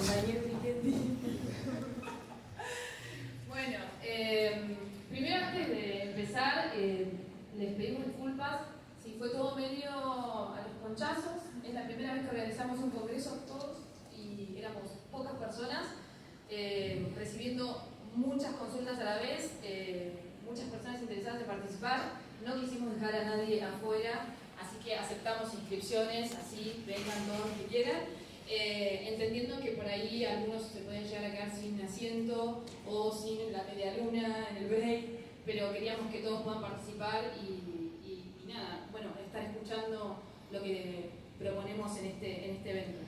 Daniel Riquetti. Bueno, primero antes de empezar, les pedimos disculpas si fue todo medio a los conchazos. Es la primera vez que organizamos un congreso todos y éramos pocas personas, recibiendo muchas consultas a la vez, muchas personas interesadas en participar. No quisimos dejar a nadie afuera, así que aceptamos inscripciones, así vengan todos los que quieran. Entendiendo que por ahí algunos se pueden llegar a quedar sin asiento o sin la media luna en el break, pero queríamos que todos puedan participar y nada, bueno, estar escuchando lo que proponemos en este evento.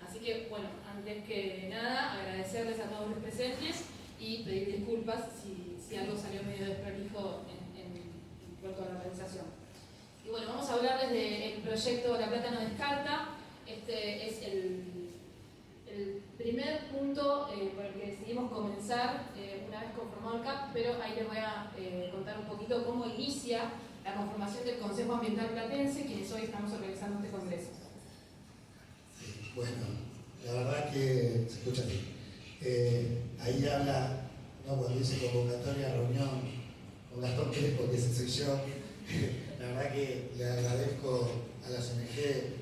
Así que, bueno, antes que nada, agradecerles a todos los presentes y pedir disculpas si algo salió medio desprolijo en cuanto a la organización. Y bueno, vamos a hablarles del proyecto La Plata no descarta. Este es el primer punto por el que decidimos comenzar una vez conformado el CAP, pero ahí les voy a contar un poquito cómo inicia la conformación del Consejo Ambiental Platense, quienes hoy estamos organizando este congreso. Sí, bueno, la verdad que se escucha bien. Ahí habla, ¿no? Cuando dice convocatoria, reunión con Gastón Crespo, que ese soy yo. La verdad que le agradezco a las ONG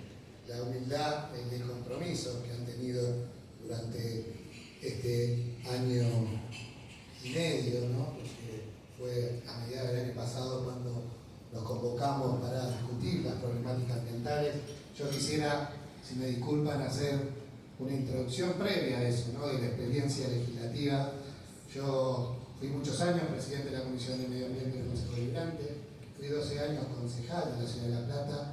la humildad y el compromiso que han tenido durante este año y medio, ¿no? Porque fue a mediados del año pasado cuando nos convocamos para discutir las problemáticas ambientales. Yo quisiera, si me disculpan, hacer una introducción previa a eso, ¿no? De la experiencia legislativa. Yo fui muchos años presidente de la Comisión de Medio Ambiente del Consejo Deliberante, fui 12 años concejal de la Ciudad de La Plata,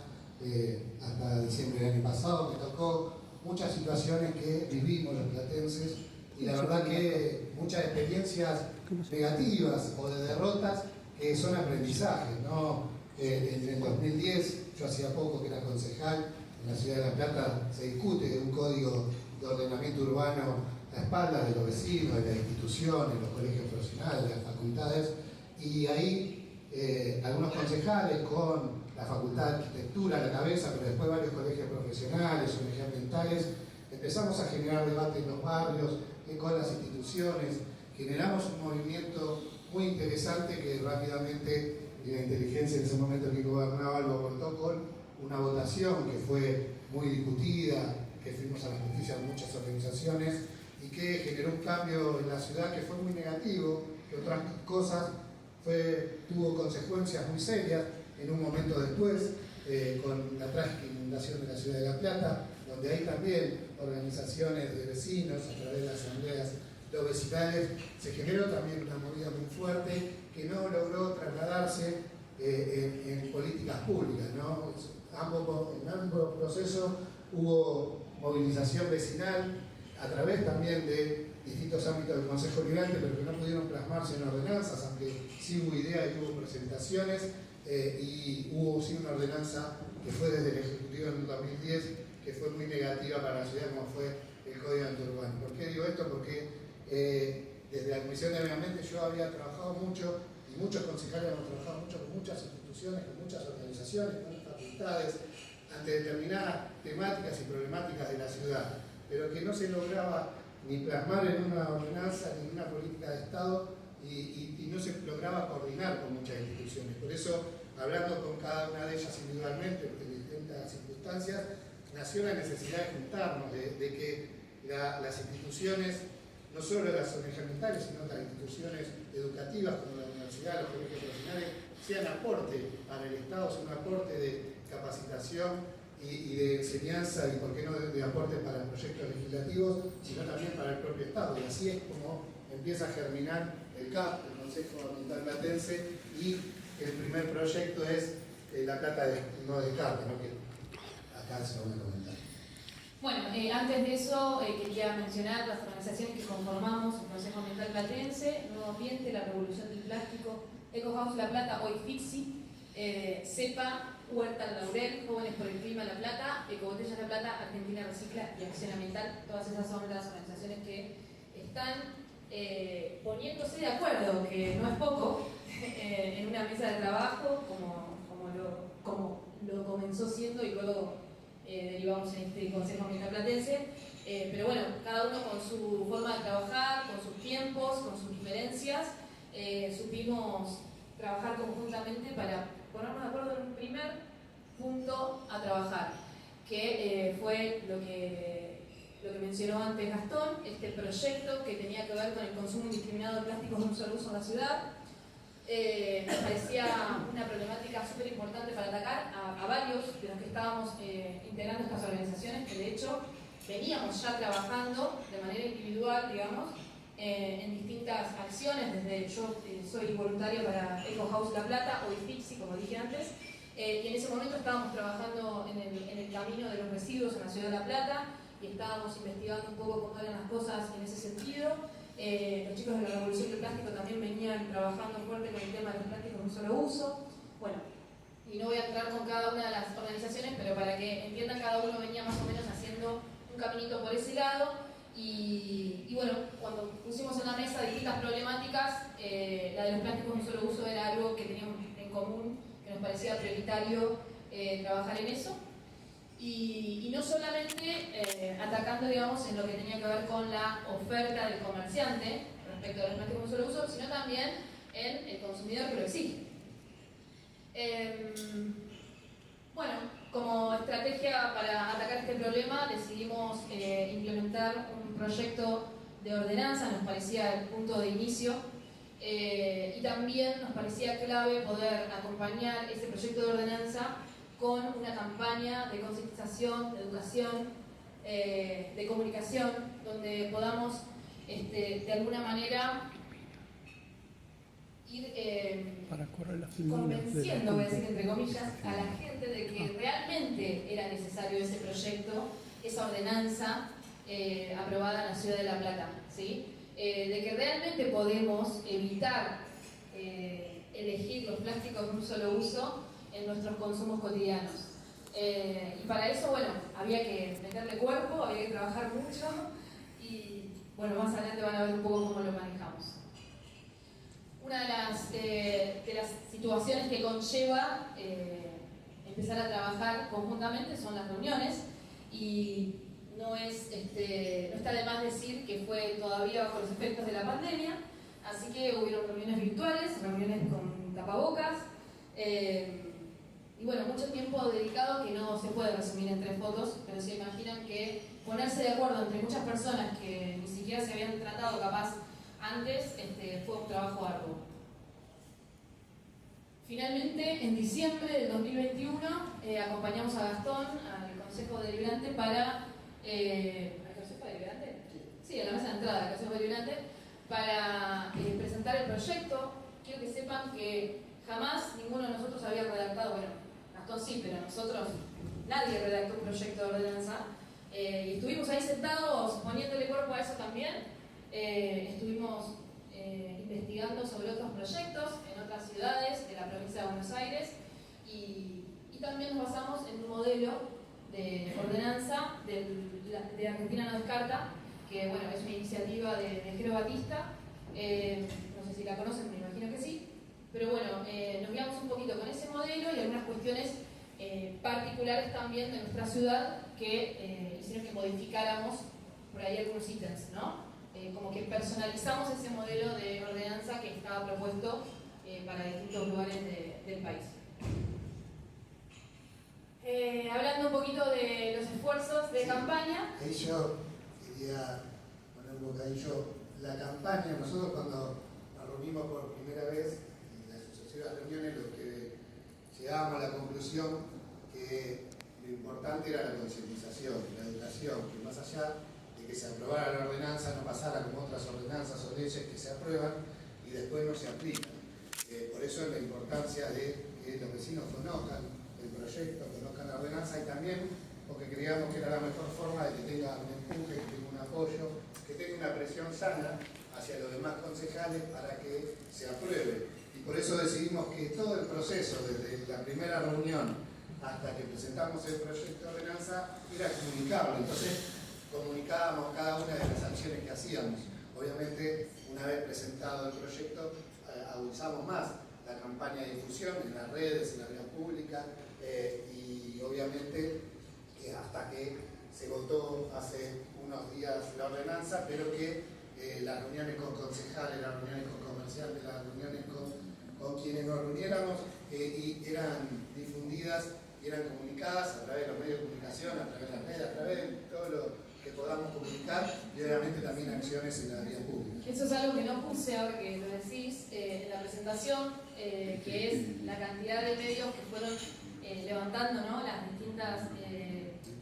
hasta diciembre del año pasado. Me tocó muchas situaciones que vivimos los platenses y la verdad que muchas experiencias negativas o de derrotas que son aprendizajes, ¿no? En el 2010, yo hacía poco que era concejal, en la Ciudad de La Plata se discute de un código de ordenamiento urbano a espaldas de los vecinos, de las instituciones, los colegios profesionales, las facultades, y ahí algunos concejales con la Facultad de Arquitectura a la cabeza, pero después varios colegios profesionales, ONG ambientales, empezamos a generar debate en los barrios, con las instituciones, generamos un movimiento muy interesante que rápidamente la inteligencia en ese momento que gobernaba lo aportó con una votación que fue muy discutida, que fuimos a la justicia de muchas organizaciones y que generó un cambio en la ciudad que fue muy negativo, que otras cosas tuvo consecuencias muy serias en un momento después, con la trágica inundación de la Ciudad de La Plata, donde hay también organizaciones de vecinos a través de las asambleas los vecinales, se generó también una movida muy fuerte que no logró trasladarse en políticas públicas, ¿no? En ambos procesos hubo movilización vecinal a través también de distintos ámbitos del Consejo Deliberante, pero que no pudieron plasmarse en ordenanzas, aunque sí hubo ideas y hubo presentaciones, y hubo sí una ordenanza que fue desde el Ejecutivo en el 2010, que fue muy negativa para la ciudad, como fue el Código Antiurbano. ¿Por qué digo esto? Porque desde la Comisión de Medio Ambiente yo había trabajado mucho, y muchos concejales hemos trabajado mucho con muchas instituciones, con muchas organizaciones, con facultades, ante determinadas temáticas y problemáticas de la ciudad, pero que no se lograba ni plasmar en una ordenanza ni en una política de Estado y no se lograba coordinar con muchas instituciones. Por eso, hablando con cada una de ellas individualmente, en distintas circunstancias, nació la necesidad de juntarnos, de que las instituciones, no solo las ONG ambientales, sino las instituciones educativas como la universidad, los colegios profesionales, sean aporte para el Estado, sean un aporte de capacitación y de enseñanza y, por qué no, de aporte para proyectos legislativos, sino también para el propio Estado. Y así es como empieza a germinar el CAP, el Consejo Ambiental Platense, y el primer proyecto es La Plata no descarta, ¿no? Que acá se lo voy a comentar. Bueno, antes de eso quería mencionar las organizaciones que conformamos el Consejo Ambiental Platense: Nuevo Ambiente, La Revolución del Plástico, Ecohouse La Plata, hoy FIXI, CEPA, Huerta al Laurel, Jóvenes por el Clima La Plata, Ecobotellas La Plata, Argentina Recicla y Acción Ambiental. Todas esas son las organizaciones que están poniéndose de acuerdo, que no es poco, en una mesa de trabajo, como lo comenzó siendo y luego derivamos en este Consejo Ambiental Platense. Pero bueno, cada uno con su forma de trabajar, con sus tiempos, con sus diferencias, supimos trabajar conjuntamente para ponernos de acuerdo en un primer punto a trabajar, que fue lo que mencionó antes Gastón, este proyecto que tenía que ver con el consumo indiscriminado de plásticos de un solo uso en la ciudad. Nos parecía una problemática súper importante para atacar a varios de los que estábamos integrando estas organizaciones, que de hecho veníamos ya trabajando de manera individual, digamos, en distintas acciones. Desde yo soy voluntaria para Eco House La Plata, o IFIXI, como dije antes, y en ese momento estábamos trabajando en el camino de los residuos en la ciudad de La Plata, y estábamos investigando un poco cómo eran las cosas en ese sentido. Los chicos de la Revolución del Plástico también venían trabajando fuerte con el tema de los plásticos de un solo uso. Bueno, y no voy a entrar con cada una de las organizaciones, pero para que entiendan, cada uno venía más o menos haciendo un caminito por ese lado. Y bueno, cuando pusimos en la mesa distintas problemáticas, la de los plásticos de un solo uso era algo que teníamos en común, que nos parecía prioritario trabajar en eso. Y no solamente atacando, digamos, en lo que tenía que ver con la oferta del comerciante respecto a los plásticos de un solo uso, sino también en el consumidor que lo exige. Bueno, como estrategia para atacar este problema decidimos implementar un proyecto de ordenanza, nos parecía el punto de inicio, y también nos parecía clave poder acompañar ese proyecto de ordenanza con una campaña de concientización, de educación, de comunicación, donde podamos de alguna manera ir convenciendo, voy a decir entre comillas, a la gente de que realmente era necesario ese proyecto, esa ordenanza aprobada en la ciudad de La Plata, ¿sí? De que realmente podemos evitar elegir los plásticos de un solo uso en nuestros consumos cotidianos. Y para eso, bueno, había que meterle cuerpo, había que trabajar mucho, y bueno, más adelante van a ver un poco cómo lo manejamos. Una de las situaciones que conlleva empezar a trabajar conjuntamente son las reuniones, y no está de más decir que fue todavía bajo los efectos de la pandemia, así que hubieron reuniones virtuales, reuniones con tapabocas, y bueno, mucho tiempo dedicado que no se puede resumir en 3 fotos, pero se imaginan que ponerse de acuerdo entre muchas personas que ni siquiera se habían tratado capaz antes, fue un trabajo arduo. Finalmente, en diciembre del 2021, acompañamos a Gastón al Consejo Deliberante para... ¿al Consejo Deliberante? Sí, a la mesa de entrada del Consejo Deliberante, para presentar el proyecto. Quiero que sepan que jamás ninguno de nosotros había redactado, bueno, Gastón sí, pero nosotros, nadie redactó un proyecto de ordenanza. Y estuvimos ahí sentados poniéndole cuerpo a eso también. Estuvimos investigando sobre otros proyectos en otras ciudades de la provincia de Buenos Aires, y también nos basamos en un modelo de ordenanza de Argentina No Descarta, que bueno, es una iniciativa de Jero Batista. No sé si la conocen, me imagino que sí, pero bueno, nos guiamos un poquito con ese modelo y algunas cuestiones particulares también de nuestra ciudad que hicieron que modificáramos por ahí algunos ítems, ¿no? Como que personalizamos ese modelo de ordenanza que estaba propuesto para distintos lugares del país. Hablando un poquito de los esfuerzos de campaña. Ahí yo quería poner un bocadillo. La campaña, nosotros cuando nos reunimos por primera vez, en las sucesivas reuniones, lo que llegábamos a la conclusión que lo importante era la concientización, la educación, que más allá de que se aprobara la ordenanza, no pasara como otras ordenanzas o leyes que se aprueban y después no se aplican. Por eso es la importancia de que los vecinos conozcan el proyecto, conozcan la ordenanza, y también porque creíamos que era la mejor forma de que tenga un empuje, que tenga un apoyo, que tenga una presión sana hacia los demás concejales para que se apruebe. Y por eso decidimos que todo el proceso, desde la primera reunión hasta que presentamos el proyecto de ordenanza, era comunicable. Entonces comunicábamos cada una de las acciones que hacíamos. Obviamente, una vez presentado el proyecto, agudizamos más la campaña de difusión en las redes, en la vía pública, y obviamente hasta que se votó hace unos días la ordenanza, pero que las reuniones con concejales, las reuniones con comerciantes, las reuniones con quienes nos reuniéramos y eran difundidas, eran comunicadas a través de los medios de comunicación, a través de las redes, a través de todo lo que podamos comunicar y obviamente también acciones en la vía pública. Eso es algo que no puse ahora que lo decís en la presentación, que es la cantidad de medios que fueron levantando, ¿no?,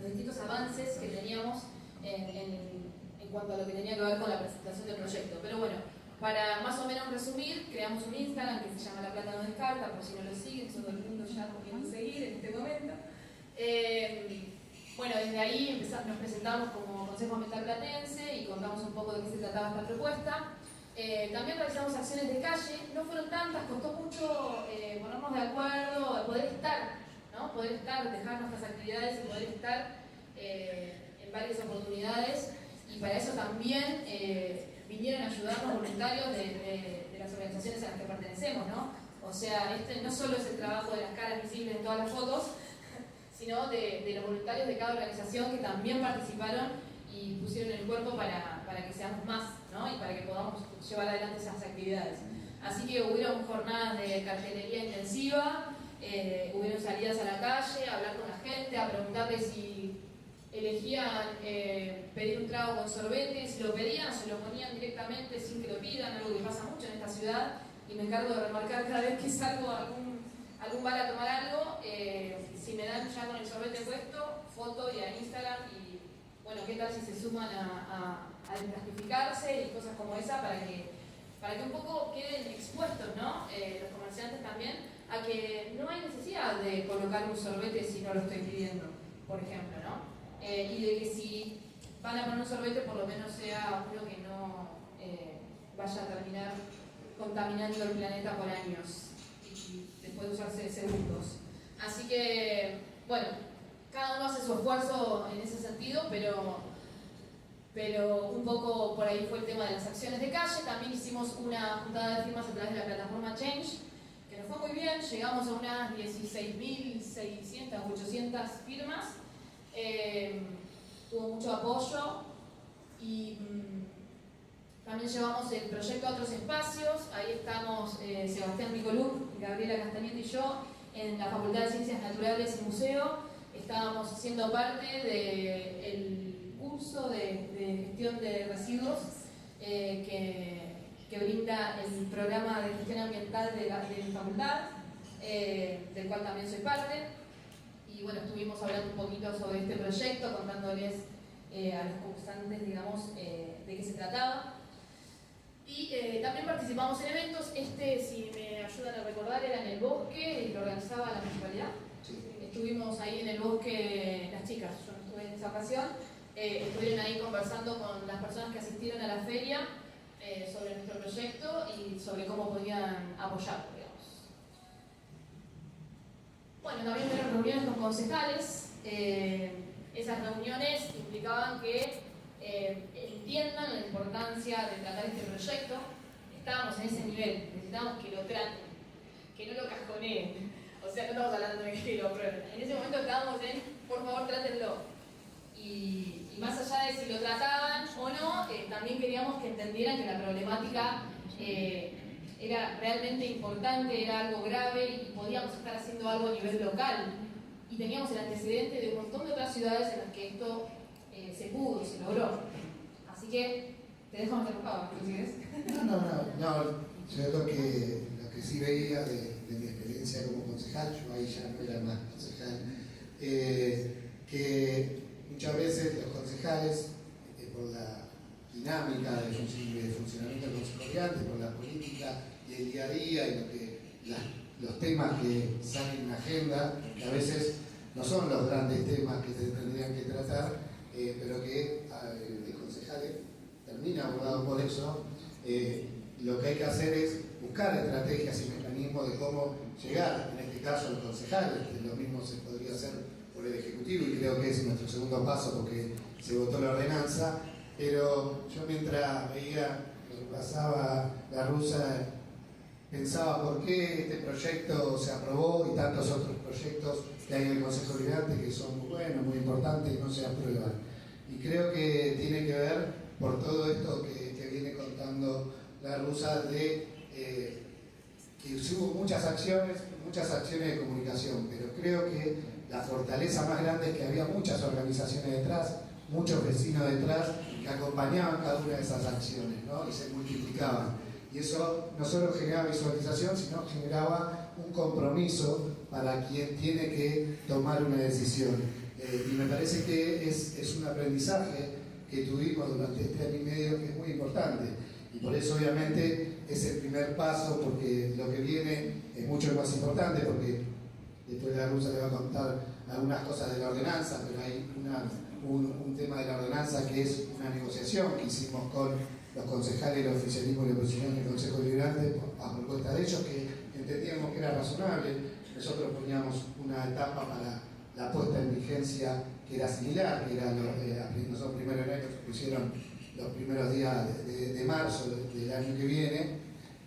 los distintos avances que teníamos en cuanto a lo que tenía que ver con la presentación del proyecto. Pero bueno, para más o menos resumir, creamos un Instagram que se llama La Plata No Descarta, por si no lo siguen, todo el mundo ya lo quiere seguir en este momento. Bueno, desde ahí nos presentamos como Consejo Ambiental Platense y contamos un poco de qué se trataba esta propuesta. También realizamos acciones de calle, no fueron tantas, costó mucho ponernos de acuerdo, poder estar, ¿no? Poder estar, dejar nuestras actividades y poder estar en varias oportunidades, y para eso también vinieron a ayudarnos voluntarios de las organizaciones a las que pertenecemos, ¿no? O sea, este no solo es el trabajo de las caras visibles en todas las fotos, sino de los voluntarios de cada organización que también participaron y pusieron el cuerpo para que seamos más, ¿no?, y para que podamos llevar adelante esas actividades. Así que hubieron jornadas de cartelería intensiva, hubieron salidas a la calle, a hablar con la gente, a preguntarles si elegían pedir un trago con sorbete, si lo pedían, se lo ponían directamente sin que lo pidan, algo que pasa mucho en esta ciudad, y me encargo de remarcar cada vez que salgo a algún bar a tomar algo, si me dan ya con el sorbete puesto, foto y a Instagram, y bueno, qué tal si se suman a desplastificarse y cosas como esa para que un poco queden expuestos, ¿no?, los comerciantes también, a que no hay necesidad de colocar un sorbete si no lo estoy pidiendo, por ejemplo, ¿no? Y de que si van a poner un sorbete, por lo menos sea uno que no vaya a terminar contaminando el planeta por años y después de usarse segundos. Así que, bueno, cada uno hace su esfuerzo en ese sentido, pero un poco por ahí fue el tema de las acciones de calle. También hicimos una juntada de firmas a través de la plataforma Change, que nos fue muy bien, llegamos a unas 16.600 o 800 firmas, tuvo mucho apoyo y también llevamos el proyecto a otros espacios. Ahí estamos Sebastián Micolú, Gabriela Castañete y yo en la Facultad de Ciencias Naturales y Museo. Estábamos haciendo parte del curso de gestión de residuos que brinda el programa de gestión ambiental de la facultad, del cual también soy parte. Y bueno, estuvimos hablando un poquito sobre este proyecto, contándoles a los concursantes, digamos, de qué se trataba. Y también participamos en eventos. Si me ayudan a recordar, era en el bosque y lo organizaba la municipalidad. Sí. Estuvimos ahí en el bosque, las chicas, yo no estuve en esa ocasión, estuvieron ahí conversando con las personas que asistieron a la feria sobre nuestro proyecto y sobre cómo podían apoyarlo, digamos. Bueno, también tuvieron reuniones con concejales. Esas reuniones implicaban que entiendan la importancia de tratar este proyecto. Estábamos en ese nivel, necesitábamos que lo traten, que no lo cajoneen. O sea, no estamos hablando de que lo prueben. En ese momento estábamos en, por favor, trátenlo. Y más allá de si lo trataban o no, también queríamos que entendieran que la problemática era realmente importante, era algo grave y podíamos estar haciendo algo a nivel local. Y teníamos el antecedente de un montón de otras ciudades en las que esto se pudo, se logró. Así que te dejo interrumpido, ¿no quieres? No, yo lo que sí veía de mi experiencia como concejal, yo ahí ya no era más concejal, que muchas veces los concejales, por la dinámica de funcionamiento del Consejo Oriente, por la política y el día a día y los temas que salen en la agenda, que a veces no son los grandes temas que se tendrían que tratar, pero que el concejal termina abordado por eso. Lo que hay que hacer es buscar estrategias y mecanismos de cómo llegar, en este caso al concejal. Lo mismo se podría hacer por el Ejecutivo y creo que es nuestro segundo paso porque se votó la ordenanza, pero yo mientras veía lo que pasaba la rusa pensaba por qué este proyecto se aprobó y tantos otros proyectos que hay en el Consejo Liberante que son muy buenos, muy importantes y no se aprueban. Y creo que tiene que ver por todo esto que viene contando la rusa de que hubo muchas acciones de comunicación, pero creo que la fortaleza más grande es que había muchas organizaciones detrás, muchos vecinos detrás que acompañaban cada una de esas acciones, ¿no? Y se multiplicaban. Y eso no solo generaba visualización, sino generaba un compromiso para quien tiene que tomar una decisión. Y me parece que es un aprendizaje que tuvimos durante este año y medio que es muy importante. Y por eso obviamente es el primer paso, porque lo que viene es mucho más importante, porque después la rusa le va a contar algunas cosas de la ordenanza, pero hay un tema de la ordenanza que es una negociación que hicimos con los concejales del oficialismo y la oposición del Consejo Deliberante a propuesta de ellos, que entendíamos que era razonable. Nosotros poníamos una etapa para la puesta en vigencia que era similar, que era nosotros primero de enero se pusieron los primeros días de marzo del año que viene,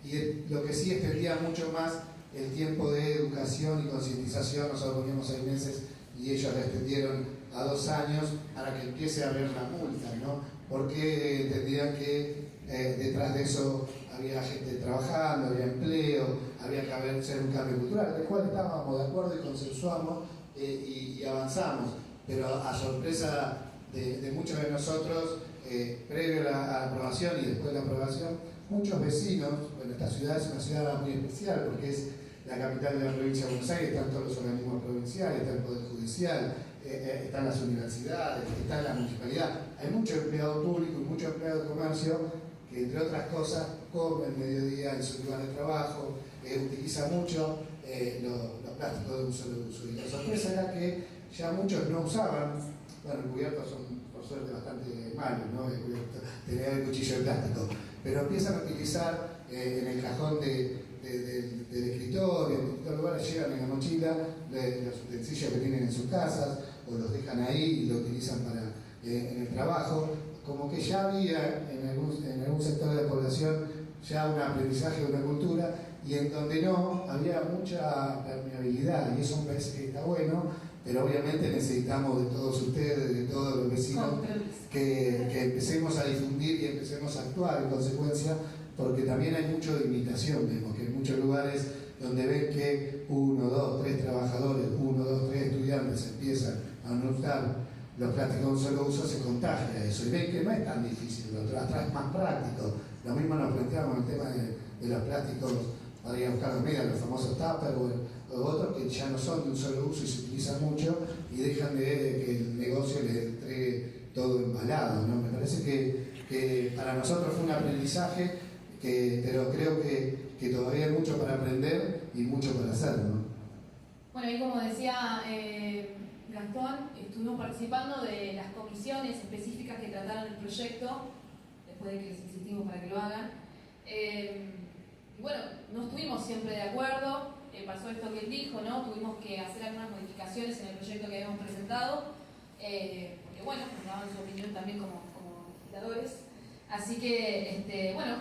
y lo que sí extendía mucho más el tiempo de educación y concientización. Nosotros poníamos 6 meses y ellos la extendieron a 2 años para que empiece a haber una multa, ¿no? Porque entendían que detrás de eso había gente trabajando, había empleo, había que hacer un cambio cultural, del cual estábamos de acuerdo y consensuamos y avanzamos, pero a sorpresa de muchos de nosotros, previo a la aprobación y después de la aprobación, muchos vecinos, bueno, esta ciudad es una ciudad muy especial porque es la capital de la provincia de Buenos Aires, están todos los organismos provinciales, está el Poder Judicial, están las universidades, está la municipalidad. Hay mucho empleado público y mucho empleado de comercio que, entre otras cosas, come el mediodía en su lugar de trabajo, utiliza mucho los plásticos de un solo uso. Y la sorpresa era que ya muchos no usaban, bueno, los cubiertos son por suerte bastante malos, ¿no? Tener el cuchillo de plástico, pero empiezan a utilizar en el cajón del escritorio, en distintos lugares llevan en la mochila los utensilios que tienen en sus casas, o los dejan ahí y lo utilizan en el trabajo. Como que ya había en algún sector de la población ya un aprendizaje de una cultura, y en donde no, había mucha permeabilidad, y eso me parece que está bueno, pero obviamente necesitamos de todos ustedes, de todos los vecinos, que empecemos a difundir y empecemos a actuar en consecuencia, porque también hay mucho de imitación. Vemos que en muchos lugares donde ven que 1, 2, 3 trabajadores, 1, 2, 3 estudiantes empiezan a no usar los plásticos de un solo uso, se contagia eso, y ven que no es tan difícil, lo atrás es más práctico. Lo mismo nos planteamos el tema de los plásticos para ir a buscar comida, los famosos Tupperware o otros que ya no son de un solo uso y se utilizan mucho y dejan de que el negocio les entregue todo embalado, ¿no? Me parece que para nosotros fue un aprendizaje, pero creo que todavía hay mucho para aprender y mucho para hacer, ¿no? Bueno, y como decía Gastón, estuvimos participando de las comisiones específicas que trataron el proyecto, después de que les insistimos para que lo hagan. Y bueno, no estuvimos siempre de acuerdo, pasó esto que él dijo, ¿no? Tuvimos que hacer algunas modificaciones en el proyecto que habíamos presentado, porque bueno, nos daban su opinión también como legisladores. Así que, bueno,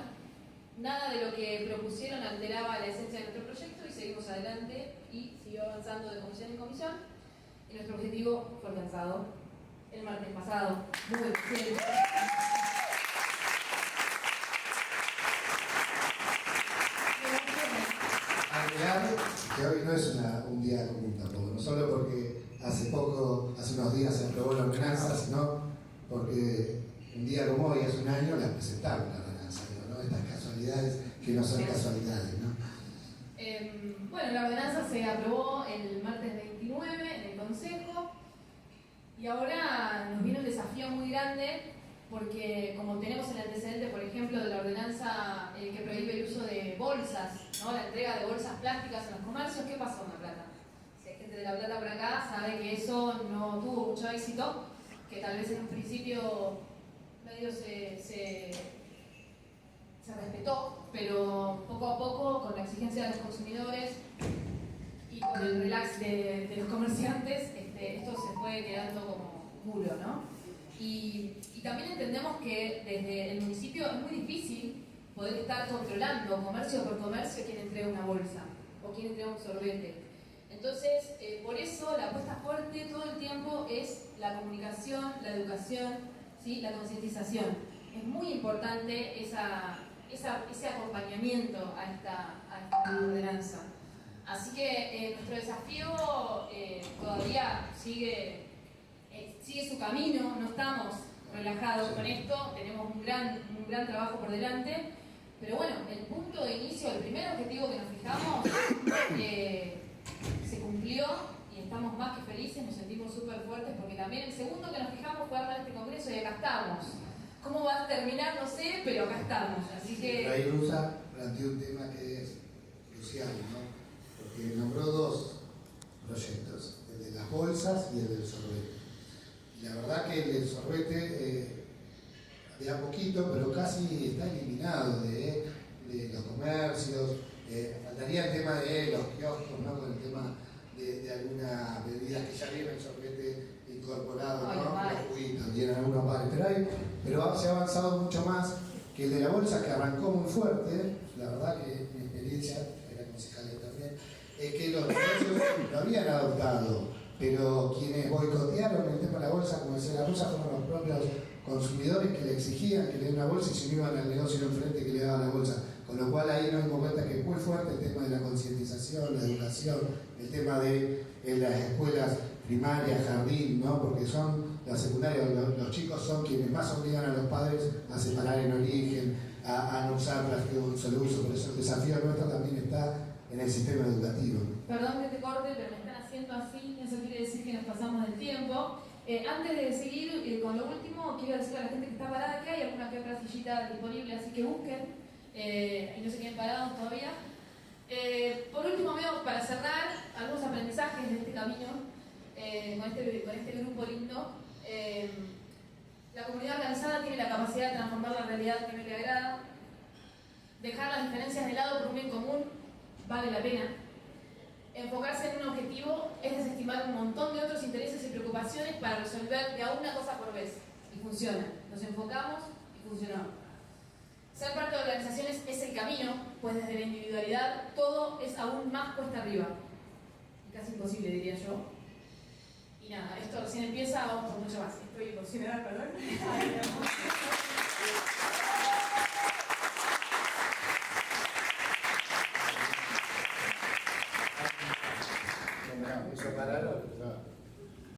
nada de lo que propusieron alteraba la esencia de nuestro proyecto y seguimos adelante y siguió avanzando de comisión en comisión. Y nuestro objetivo fue alcanzado el martes pasado. Muy bien. Agregar que hoy no es un día común tampoco, no solo porque hace unos días se aprobó la ordenanza, sino porque un día como hoy, hace un año, la presentaron la ordenanza, ¿no? Estas casualidades que no son casualidades, ¿no? Bueno, la ordenanza se aprobó el martes 29 en el Consejo y ahora nos viene un desafío muy grande porque como tenemos el antecedente, por ejemplo, de la ordenanza que prohíbe el uso de bolsas, ¿no? La entrega de bolsas plásticas en los comercios, ¿qué pasó en La Plata? Si hay gente de La Plata por acá, sabe que eso no tuvo mucho éxito, que tal vez en un principio medio se respetó, pero poco a poco, con la exigencia de los consumidores y con el relax de los comerciantes, esto se fue quedando como muro, ¿no? Y también entendemos que desde el municipio es muy difícil poder estar controlando comercio por comercio quién entrega una bolsa o quién entrega un sorbete. Entonces, por eso la apuesta fuerte todo el tiempo es la comunicación, la educación, ¿sí? La concientización. Es muy importante ese acompañamiento a esta ordenanza. Así que nuestro desafío todavía sigue su camino, no estamos relajados con esto, tenemos un gran trabajo por delante, pero bueno, el punto de inicio, el primer objetivo que nos fijamos se cumplió y estamos más que felices, nos sentimos súper fuertes porque también el segundo que nos fijamos fue armar este congreso y acá estamos. ¿Cómo va a terminar? No sé, pero acá estamos, así que... Ray Rusa planteó un tema que es crucial, ¿no? Porque nombró dos proyectos, el de las bolsas y el del sorbete. Y la verdad que el del sorbete, de a poquito, pero casi está eliminado de los comercios. Faltaría el tema de los kioscos, ¿no? Con el tema de algunas bebidas que ya viene el sorbete incorporado, ¿no? Los juguitos, y en algunos bares. Pero se ha avanzado mucho más que el de la bolsa, que arrancó muy fuerte. La verdad que mi experiencia, era concejal también, es que los negocios lo habían adoptado, pero quienes boicotearon el tema de la bolsa, como decía la rusa, fueron los propios consumidores que le exigían que le den una bolsa y se iban al negocio de enfrente que le daban la bolsa. Con lo cual ahí nos dimos cuenta que es muy fuerte el tema de la concientización, la educación, el tema de las escuelas primarias, jardín, ¿no? Porque son las secundarias, los chicos son quienes más obligan a los padres a separar en origen, a no usar plástico de un solo uso. Por eso el desafío nuestro también está en el sistema educativo. Perdón que te corte, pero me están haciendo así, eso quiere decir que nos pasamos del tiempo. Antes de seguir con lo último, quiero decirle a la gente que está parada que hay alguna que otra sillita disponible, así que busquen y no se queden parados todavía. Por último, amigos, para cerrar, algunos aprendizajes de este camino con este grupo lindo. La comunidad organizada tiene la capacidad de transformar la realidad que no le agrada. Dejar las diferencias de lado por un bien común vale la pena. Enfocarse en un objetivo es desestimar un montón de otros intereses y preocupaciones para resolver de a una cosa por vez. Y funciona. Nos enfocamos y funcionamos. Ser parte de organizaciones es el camino, pues desde la individualidad todo es aún más cuesta arriba. Y casi imposible, diría yo. Y nada, esto recién empieza, vamos por mucho más. Estoy emocionada, perdón.